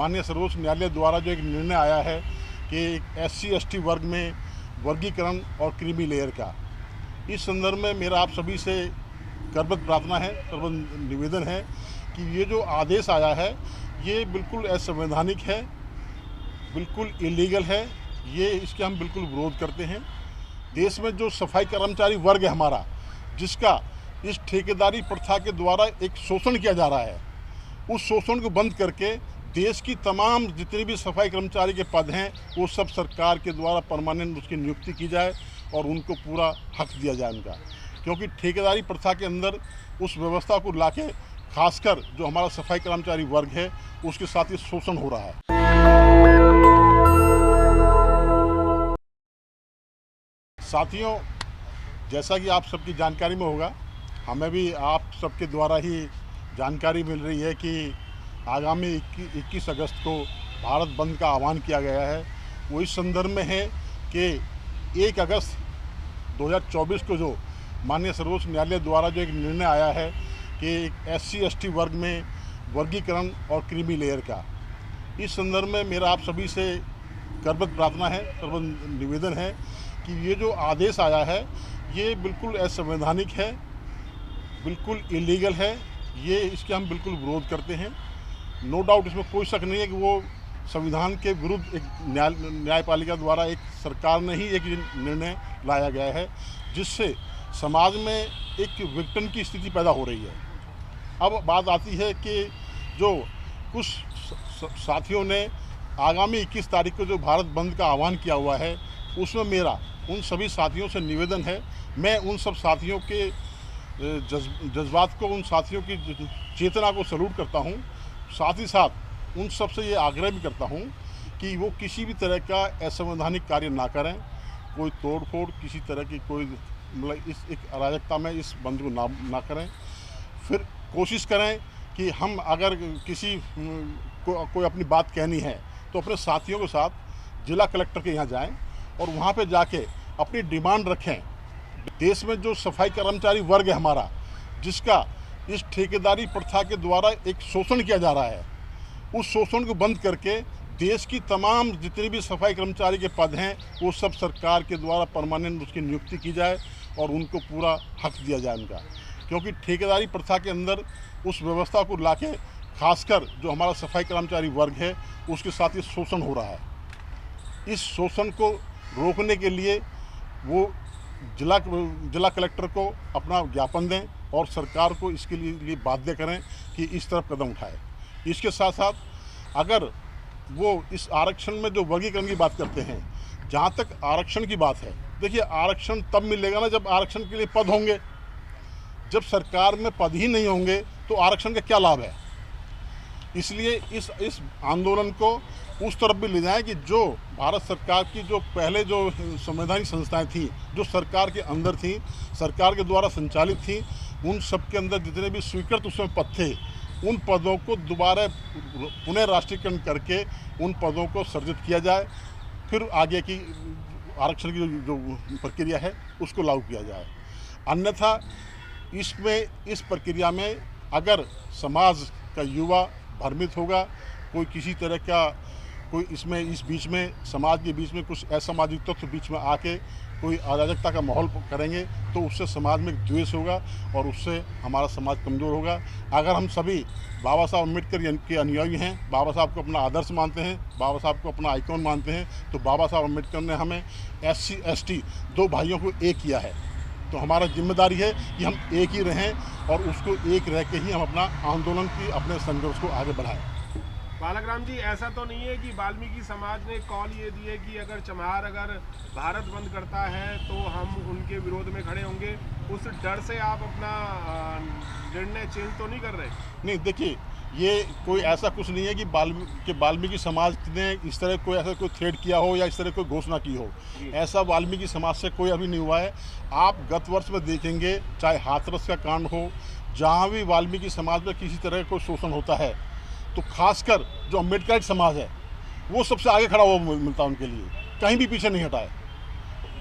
माननीय सर्वोच्च न्यायालय द्वारा जो एक निर्णय आया है कि SC/ST वर्ग में वर्गीकरण और क्रीमी लेयर का, इस संदर्भ में मेरा आप सभी से करबद्ध प्रार्थना है, करबद्ध निवेदन है कि ये जो आदेश आया है ये बिल्कुल असंवैधानिक है, बिल्कुल इलीगल है। ये इसके हम बिल्कुल विरोध करते हैं। देश में जो सफाई कर्मचारी वर्ग है हमारा, जिसका इस ठेकेदारी प्रथा के द्वारा एक शोषण किया जा रहा है, उस शोषण को बंद करके देश की तमाम जितने भी सफाई कर्मचारी के पद हैं वो सब सरकार के द्वारा परमानेंट उसकी नियुक्ति की जाए और उनको पूरा हक दिया जाए उनका, क्योंकि ठेकेदारी प्रथा के अंदर उस व्यवस्था को लाके खासकर जो हमारा सफाई कर्मचारी वर्ग है उसके साथ ये शोषण हो रहा है। साथियों, जैसा कि आप सबकी जानकारी में होगा, हमें भी आप सबके द्वारा ही जानकारी मिल रही है कि आगामी 21 अगस्त को भारत बंद का आह्वान किया गया है। वो इस संदर्भ में है कि 1 अगस्त 2024 को जो माननीय सर्वोच्च न्यायालय द्वारा जो एक निर्णय आया है कि SC/ST वर्ग में वर्गीकरण और क्रीमी लेयर का, इस संदर्भ में मेरा आप सभी से करबद्ध प्रार्थना है, करबद्ध निवेदन है कि ये जो आदेश आया है ये बिल्कुल असंवैधानिक है, बिल्कुल इलीगल है। ये इसके हम बिल्कुल विरोध करते हैं। नो डाउट, इसमें कोई शक नहीं है कि वो संविधान के विरुद्ध एक न्यायपालिका द्वारा एक सरकार ने ही एक निर्णय लाया गया है, जिससे समाज में एक विघटन की स्थिति पैदा हो रही है। अब बात आती है कि जो कुछ साथियों ने आगामी 21 तारीख को जो भारत बंद का आह्वान किया हुआ है, उसमें मेरा उन सभी साथियों से निवेदन है। मैं उन सब साथियों के जज्बात को, उन साथियों की चेतना को सैल्यूट करता हूं। साथ ही साथ उन सब से ये आग्रह भी करता हूं कि वो किसी भी तरह का असंवैधानिक कार्य ना करें, कोई तोड़ फोड़, किसी तरह की कोई मतलब इस एक अराजकता में इस बंद को ना करें। फिर कोशिश करें कि हम अगर किसी कोई अपनी बात कहनी है तो अपने साथियों के साथ जिला कलेक्टर के यहाँ जाएं और वहाँ पे जाके अपनी डिमांड रखें। देश में जो सफाई कर्मचारी वर्ग है हमारा, जिसका इस ठेकेदारी प्रथा के द्वारा एक शोषण किया जा रहा है, उस शोषण को बंद करके देश की तमाम जितने भी सफाई कर्मचारी के पद हैं वो सब सरकार के द्वारा परमानेंट उसकी नियुक्ति की जाए और उनको पूरा हक दिया जाए उनका, क्योंकि ठेकेदारी प्रथा के अंदर उस व्यवस्था को लाके खासकर जो हमारा सफाई कर्मचारी वर्ग है उसके साथ ये शोषण हो रहा है। इस शोषण को रोकने के लिए वो जिला कलेक्टर को अपना ज्ञापन दें और सरकार को इसके लिए बाध्य करें कि इस तरफ कदम उठाए। इसके साथ साथ अगर वो इस आरक्षण में जो वर्गीकरण की बात करते हैं, जहाँ तक आरक्षण की बात है, देखिए आरक्षण तब मिलेगा ना जब आरक्षण के लिए पद होंगे। जब सरकार में पद ही नहीं होंगे तो आरक्षण का क्या लाभ है। इसलिए इस आंदोलन को उस तरफ भी ले जाएं कि जो भारत सरकार की जो पहले जो संवैधानिक संस्थाएं थी, जो सरकार के अंदर थी, सरकार के द्वारा संचालित थी, उन सब के अंदर जितने भी स्वीकृत उसमें पद थे, उन पदों को दोबारा पुनः राष्ट्रीयकरण करके उन पदों को सर्जित किया जाए। फिर आगे की आरक्षण की जो प्रक्रिया है उसको लागू किया जाए। अन्यथा इस प्रक्रिया में अगर समाज का युवा भ्रमित होगा, कोई किसी तरह का कोई इस बीच में समाज के बीच में कुछ असामाजिक तत्व बीच में आके कोई अराजकता का माहौल करेंगे तो उससे समाज में द्वेष होगा और उससे हमारा समाज कमज़ोर होगा। अगर हम सभी बाबा साहब अम्बेडकर के अनुयायी हैं, बाबा साहब को अपना आदर्श मानते हैं, बाबा साहब को अपना आइकॉन मानते हैं, तो बाबा साहब अम्बेडकर ने हमें SC/ST दो भाइयों को एक किया है। तो हमारा जिम्मेदारी है कि हम एक ही रहें और उसको एक रह के ही हम अपना आंदोलन की, अपने संघर्ष को आगे बढ़ाएं। बालक राम जी, ऐसा तो नहीं है कि वाल्मीकि समाज ने कॉल ये दिए कि अगर चमार अगर भारत बंद करता है तो हम उनके विरोध में खड़े होंगे, उस डर से आप अपना निर्णय चेंज तो नहीं कर रहे? नहीं, देखिए ये कोई ऐसा कुछ नहीं है कि वाल्मीकि समाज ने इस तरह कोई थ्रेड किया हो या इस तरह कोई घोषणा की हो। ऐसा वाल्मीकि समाज से कोई अभी नहीं हुआ है। आप गत वर्ष में देखेंगे, चाहे हाथरस का कांड हो, जहाँ भी वाल्मीकि समाज में किसी तरह का कोई शोषण होता है तो खासकर जो अम्बेडकर समाज है वो सबसे आगे खड़ा हुआ मिलता है उनके लिए, कहीं भी पीछे नहीं हटा है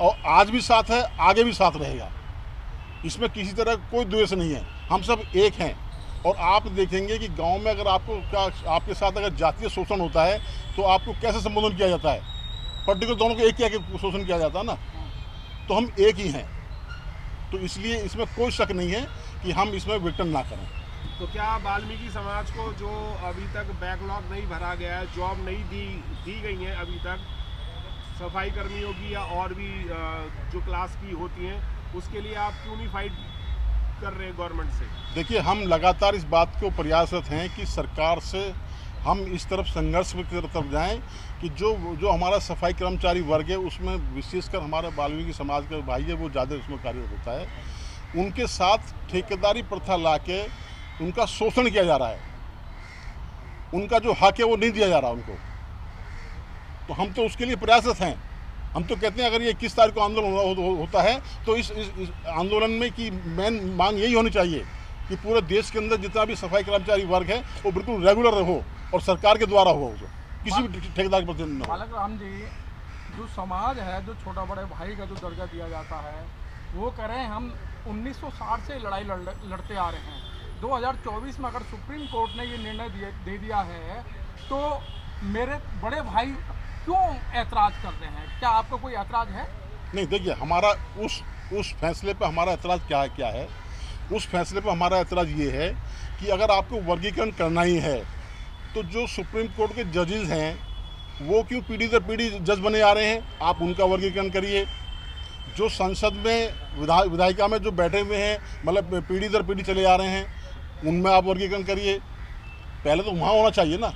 और आज भी साथ है, आगे भी साथ रहेगा। इसमें किसी तरह कोई द्वेष नहीं है। हम सब एक हैं और आप देखेंगे कि गांव में अगर आपके साथ अगर जातीय शोषण होता है तो आपको कैसे संबोधन किया जाता है। पर्टिकुलर दोनों को एक किया के शोषण किया जाता है ना, तो हम एक ही हैं। तो इसलिए इसमें कोई शक नहीं है कि हम इसमें विघटन ना करें। तो क्या वाल्मीकि समाज को जो अभी तक बैकलॉग नहीं भरा गया है, जॉब नहीं दी गई है अभी तक सफाई कर्मियों की या और भी जो क्लास की होती हैं, उसके लिए आप क्यों नहीं फाइट कर रहे हैं गवर्नमेंट से? देखिए, हम लगातार इस बात को प्रयासरत हैं कि सरकार से हम इस तरफ संघर्ष की तरफ जाएं कि जो हमारा सफाई कर्मचारी वर्ग है उसमें विशेषकर हमारे वाल्मीकि समाज के भाई है वो ज़्यादा उसमें कार्यरत होता है। उनके साथ ठेकेदारी प्रथा लाके उनका शोषण किया जा रहा है, उनका जो हक है वो नहीं दिया जा रहा उनको। तो हम तो उसके लिए प्रयासरत हैं। हम तो कहते हैं अगर ये 21 तारीख को आंदोलन होता है तो इस आंदोलन में की मेन मांग यही होनी चाहिए कि पूरे देश के अंदर जितना भी सफाई कर्मचारी वर्ग है वो बिल्कुल रेगुलर हो और सरकार के द्वारा हो, जो किसी भी ठेकेदार के प्रतिनिधि न हो। बालक राम जी, जो समाज है, जो छोटा बड़े भाई का जो दर्जा दिया जाता है, वो कह रहे हैं हम 1960 से लड़ाई लड़ते आ रहे हैं। 2024 में अगर सुप्रीम कोर्ट ने ये निर्णय दे दिया है तो मेरे बड़े भाई क्यों ऐतराज़ कर रहे हैं? क्या आपका कोई ऐतराज़ है? नहीं, देखिए, हमारा उस फैसले पर हमारा ऐतराज़ क्या है। उस फैसले पर हमारा ऐतराज़ ये है कि अगर आपको वर्गीकरण करना ही है तो जो सुप्रीम कोर्ट के जजेस हैं वो क्यों पीढ़ी दर पीढ़ी जज बने आ रहे हैं, आप उनका वर्गीकरण करिए। जो संसद में विधायिका में जो बैठे हुए हैं, मतलब पीढ़ी दर पीढ़ी चले आ रहे हैं, उनमें आप वर्गीकरण करिए। पहले तो वहाँ होना चाहिए ना।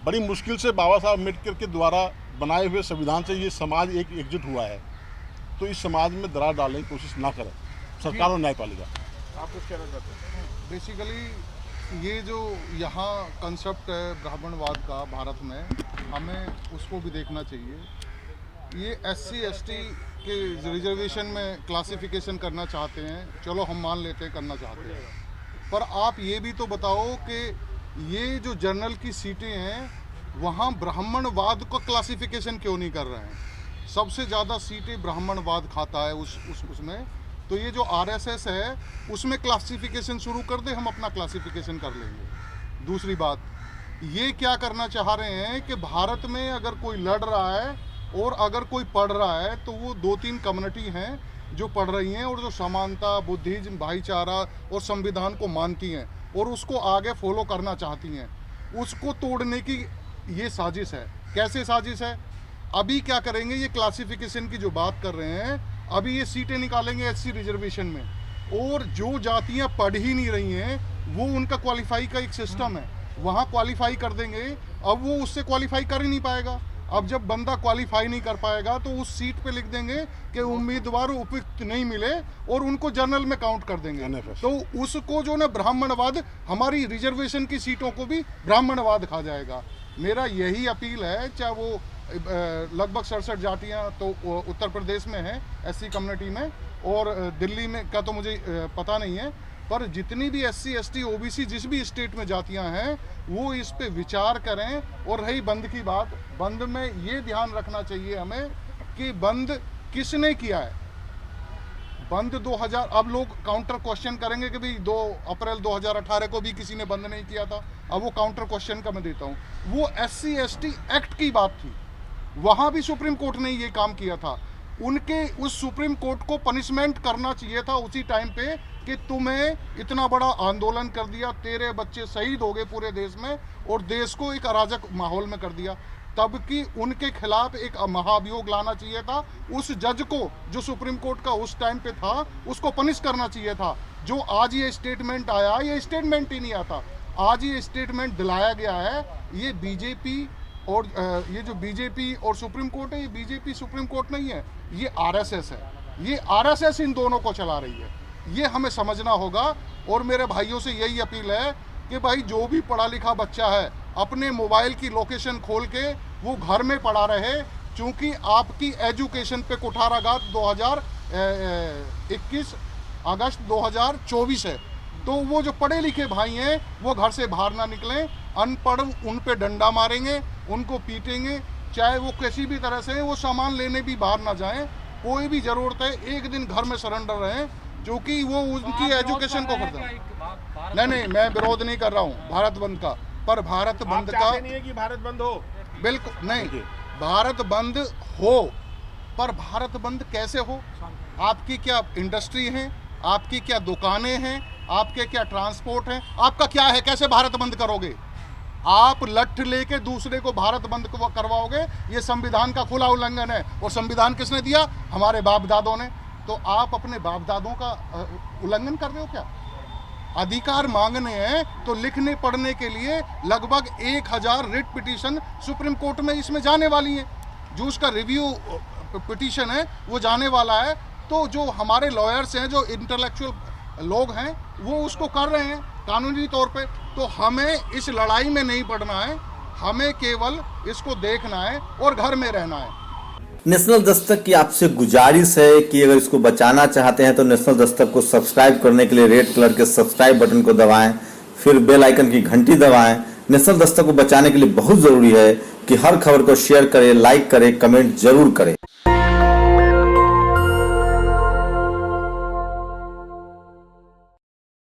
बड़ी मुश्किल से बाबा साहब अम्बेडकर के द्वारा बनाए हुए संविधान से ये समाज एकजुट हुआ है, तो इस समाज में दरार डालने की कोशिश ना करें सरकार और न्यायपालिका। आप कुछ कहना चाहते हैं? बेसिकली ये जो यहाँ कंसेप्ट है ब्राह्मणवाद का भारत में, हमें उसको भी देखना चाहिए। ये SC ST के रिजर्वेशन में क्लासिफिकेशन करना चाहते हैं, चलो हम मान लेते हैं करना चाहते हैं, पर आप ये भी तो बताओ कि ये जो जनरल की सीटें हैं वहाँ ब्राह्मणवाद को क्लासिफिकेशन क्यों नहीं कर रहे हैं? सबसे ज़्यादा सीटें ब्राह्मणवाद खाता है उसमें, तो ये जो RSS है उसमें क्लासिफिकेशन शुरू कर दे, हम अपना क्लासिफिकेशन कर लेंगे। दूसरी बात, ये क्या करना चाह रहे हैं कि भारत में अगर कोई लड़ रहा है और अगर कोई पढ़ रहा है तो वो 2-3 कम्युनिटी हैं जो पढ़ रही हैं और जो समानता, बुद्धिज्म, भाईचारा और संविधान को मानती हैं और उसको आगे फॉलो करना चाहती हैं। उसको तोड़ने की ये साजिश है। कैसे साजिश है? अभी क्या करेंगे, ये क्लासिफिकेशन की जो बात कर रहे हैं, अभी ये सीटें निकालेंगे SC रिजर्वेशन में, और जो जातियां पढ़ ही नहीं रही हैं वो उनका क्वालिफाई का एक सिस्टम है, वहाँ क्वालिफाई कर देंगे। अब वो उससे क्वालिफाई कर ही नहीं पाएगा। अब जब बंदा क्वालिफाई नहीं कर पाएगा तो उस सीट पे लिख देंगे कि उम्मीदवार उपयुक्त नहीं मिले और उनको जनरल में काउंट कर देंगे। तो उसको जो ना ब्राह्मणवाद, हमारी रिजर्वेशन की सीटों को भी ब्राह्मणवाद खा जाएगा। मेरा यही अपील है, चाहे वो लगभग 67 जातियाँ तो उत्तर प्रदेश में है SC कम्युनिटी में, और दिल्ली में का तो मुझे पता नहीं है, पर जितनी भी SC ST OBC जिस भी स्टेट में जातियां हैं वो इस पे विचार करें। और रही बंद की बात, बंद में ये ध्यान रखना चाहिए हमें कि बंद किसने किया है। बंद 2000, अब लोग काउंटर क्वेश्चन करेंगे कि भाई 2 अप्रैल 2018 को भी किसी ने बंद नहीं किया था। अब वो काउंटर क्वेश्चन का मैं देता हूँ, वो SC ST एक्ट की बात थी, वहाँ भी सुप्रीम कोर्ट ने ये काम किया था। उनके उस सुप्रीम कोर्ट को पनिशमेंट करना चाहिए था उसी टाइम पे कि तुम्हें इतना बड़ा आंदोलन कर दिया, तेरे बच्चे शहीद हो गए पूरे देश में और देश को एक अराजक माहौल में कर दिया, तब कि उनके खिलाफ एक महाभियोग लाना चाहिए था। उस जज को जो सुप्रीम कोर्ट का उस टाइम पे था उसको पनिश करना चाहिए था। जो आज ये स्टेटमेंट आया, ये स्टेटमेंट ही नहीं आता, आज ये स्टेटमेंट दिलाया गया है। ये बीजेपी और ये जो बीजेपी और सुप्रीम कोर्ट है, ये बीजेपी सुप्रीम कोर्ट नहीं है, ये RSS है। ये RSS इन दोनों को चला रही है, ये हमें समझना होगा। और मेरे भाइयों से यही अपील है कि भाई जो भी पढ़ा लिखा बच्चा है अपने मोबाइल की लोकेशन खोल के वो घर में पढ़ा रहे, क्योंकि आपकी एजुकेशन पे कुठाराघात 2021 अगस्त 2024 है। तो वो जो पढ़े लिखे भाई हैं वो घर से बाहर ना निकलें, अनपढ़ उन पे डंडा मारेंगे, उनको पीटेंगे, चाहे वो किसी भी तरह से वो सामान लेने भी बाहर ना जाएं। कोई भी ज़रूरत है एक दिन घर में सरेंडर रहें, क्योंकि वो उनकी एजुकेशन को खत्म। नहीं, मैं विरोध नहीं कर रहा हूँ भारत बंद का, पर भारत बंद का नहीं है कि भारत बंद हो, बिल्कुल नहीं, भारत बंद हो, पर भारत बंद कैसे हो? आपकी क्या इंडस्ट्री है, आपकी क्या दुकानें हैं, आपके क्या ट्रांसपोर्ट हैं, आपका क्या है? कैसे भारत बंद करोगे? आप लठ लेके दूसरे को भारत बंद करवाओगे, ये संविधान का खुला उल्लंघन है। और संविधान किसने दिया? हमारे बाप दादों ने। तो आप अपने बाप दादों का उल्लंघन कर रहे हो क्या? अधिकार मांगने हैं तो लिखने पढ़ने के लिए लगभग 1000 रिट पिटीशन सुप्रीम कोर्ट में इसमें जाने वाली हैं, जो उसका रिव्यू पिटीशन है वो जाने वाला है। तो जो हमारे लॉयर्स हैं, जो इंटेलेक्चुअल लोग हैं, वो उसको कर रहे हैं कानूनी तौर पे। तो हमें इस लड़ाई में नहीं पड़ना है, हमें केवल इसको देखना है और घर में रहना है। नेशनल दस्तक की आपसे गुजारिश है कि अगर इसको बचाना चाहते हैं तो नेशनल दस्तक को सब्सक्राइब करने के लिए रेड कलर के सब्सक्राइब बटन को दबाएं, फिर बेल आइकन की घंटी दबाएं। नेशनल दस्तक को बचाने के लिए बहुत ज़रूरी है कि हर खबर को शेयर करें, लाइक करें, कमेंट जरूर करें।